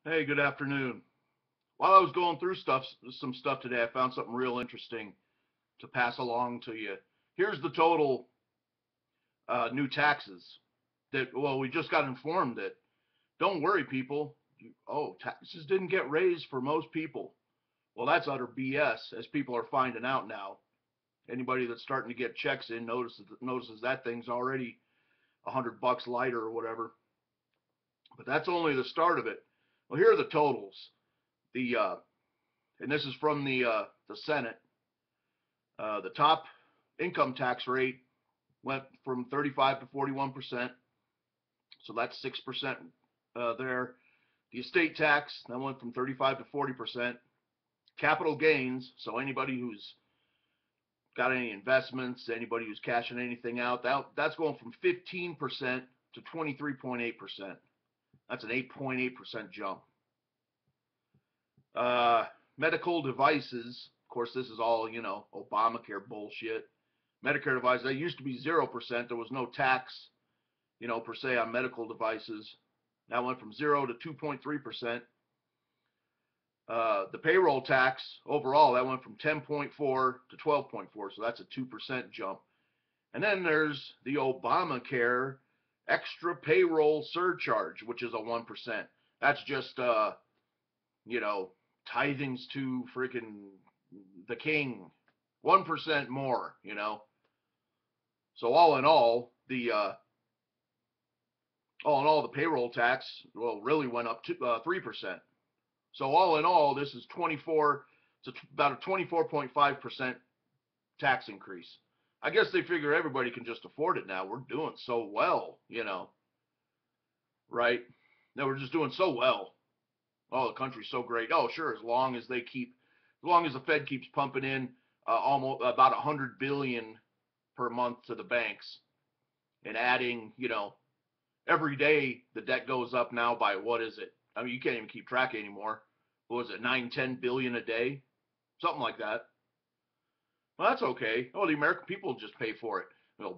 Hey, good afternoon. While I was going through some stuff today, I found something real interesting to pass along to you. Here's the total new taxes well, we just got informed that, don't worry, people. Taxes didn't get raised for most people. Well, that's utter BS, as people are finding out now. Anybody that's starting to get checks in notices that thing's already $100 lighter or whatever. But that's only the start of it. Well, here are the totals. The and this is from the Senate. The top income tax rate went from 35 to 41%, so that's 6% there. The estate tax that went from 35 to 40%. Capital gains, so anybody who's got any investments, anybody who's cashing anything out, that's going from 15% to 23.8%. That's an 8.8% jump. Medical devices, of course, this is all, Obamacare bullshit. Medicare devices, that used to be 0%. There was no tax, per se on medical devices. That went from 0 to 2.3%. The payroll tax overall, that went from 10.4 to 12.4, so that's a 2% jump. And then there's the Obamacare extra payroll surcharge, which is a 1%. That's just, tithings to freaking the king, 1% more, So all in all, the payroll tax, well, really went up to 3%. So all in all, this is it's about a 24.5% tax increase. I guess they figure everybody can just afford it now. We're doing so well, right? No, we're just doing so well. Oh, the country's so great. Oh, sure, as long as the Fed keeps pumping in almost about 100 billion per month to the banks, and adding, every day the debt goes up now by, what is it? I mean, you can't even keep track anymore. What was it, 9-10 billion a day? Something like that. Well, that's okay. Oh, the American people just pay for it.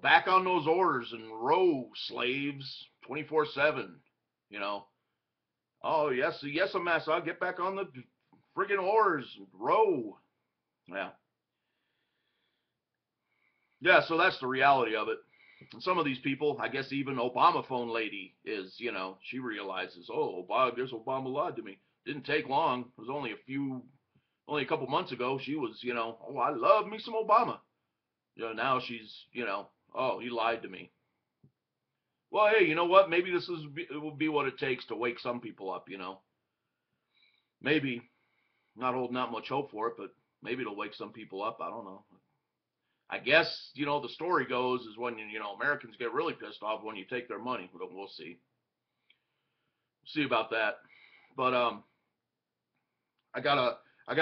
Back on those orders and row, slaves, 24/7. Oh, yes, yes, a mess. I'll get back on the friggin' oars and row. Yeah. Yeah, so that's the reality of it. And some of these people, I guess even Obama phone lady is, she realizes, oh, I guess Obama lied to me. Didn't take long. It was only a couple months ago, she was, oh, I love me some Obama. Now she's, oh, he lied to me. Well, hey, you know what? Maybe it will be what it takes to wake some people up, Maybe. Not holding out much hope for it, but maybe it'll wake some people up. I don't know. I guess, the story goes is when, Americans get really pissed off when you take their money. We'll see. See about that. But I got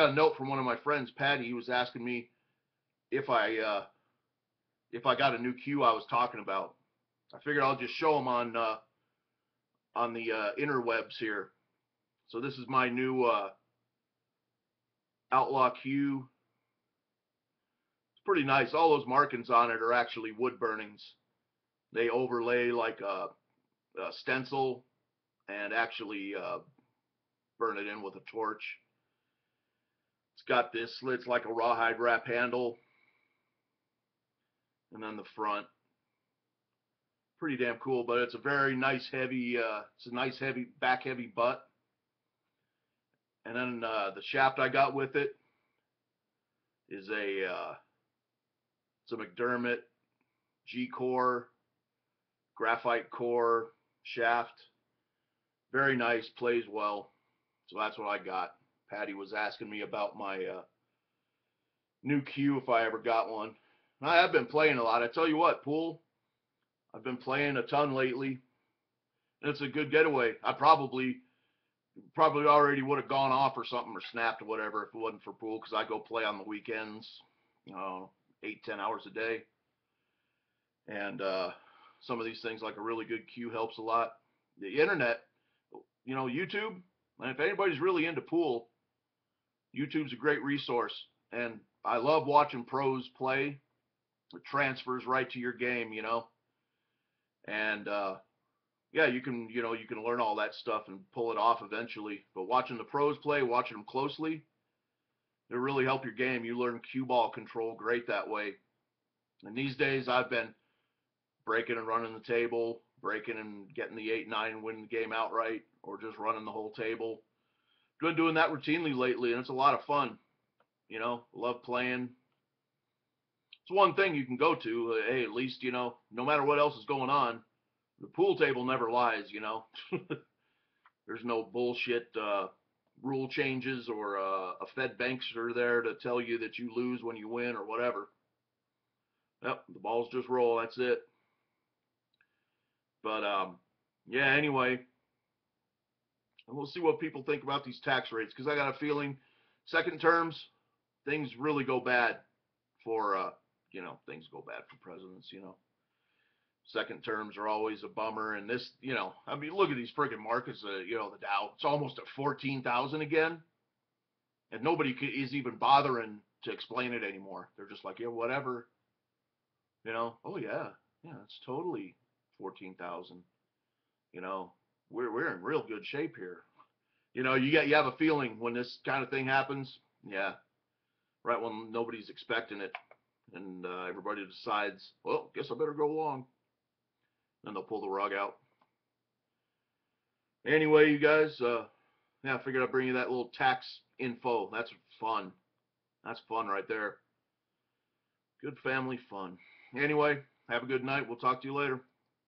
a note from one of my friends, Patty. He was asking me if I got a new cue I was talking about. I figured I'll just show him on the interwebs here. So this is my new Outlaw cue. It's pretty nice. All those markings on it are actually wood burnings. They overlay like a stencil and actually burn it in with a torch. It's got this, it's like a rawhide wrap handle, and then the front. Pretty damn cool, but it's a very nice heavy, it's a nice heavy, back heavy butt. And then the shaft I got with it is it's a McDermott G-core, graphite core shaft. Very nice, plays well. So that's what I got. Patty was asking me about my new cue if I ever got one. And I have been playing a lot. I tell you what, pool, I've been playing a ton lately. And it's a good getaway. I probably already would have gone off or something or snapped or whatever if it wasn't for pool, because I go play on the weekends, 8-10 hours a day. And some of these things, like a really good cue, helps a lot. The internet, YouTube, and if anybody's really into pool, YouTube's a great resource. And I love watching pros play. It transfers right to your game, And, yeah, you can, you can learn all that stuff and pull it off eventually. But watching the pros play, watching them closely, it really help your game. You learn cue ball control great that way. And these days, I've been breaking and running the table, breaking and getting the 8-9 and winning the game outright, or just running the whole table. Been doing that routinely lately, and it's a lot of fun. Love playing. It's one thing you can go to. Hey, at least, no matter what else is going on, the pool table never lies. There's no bullshit rule changes or a Fed bankster there to tell you that you lose when you win or whatever. Yep, the balls just roll. That's it. But yeah. Anyway, we'll see what people think about these tax rates because I got a feeling second terms things really go bad for things go bad for presidents. Second terms are always a bummer, and this, I mean, look at these friggin' markets. The Dow, it's almost at 14,000 again, and nobody is even bothering to explain it anymore. They're just like, yeah, whatever. Oh yeah, yeah, it's totally 14,000. You know, we're in real good shape here. You have a feeling when this kind of thing happens. Yeah, right when nobody's expecting it, and everybody decides, well, guess I better go along. Then they'll pull the rug out. Anyway, you guys, yeah, I figured I'd bring you that little tax info. That's fun. That's fun right there. Good family fun. Anyway, have a good night. We'll talk to you later.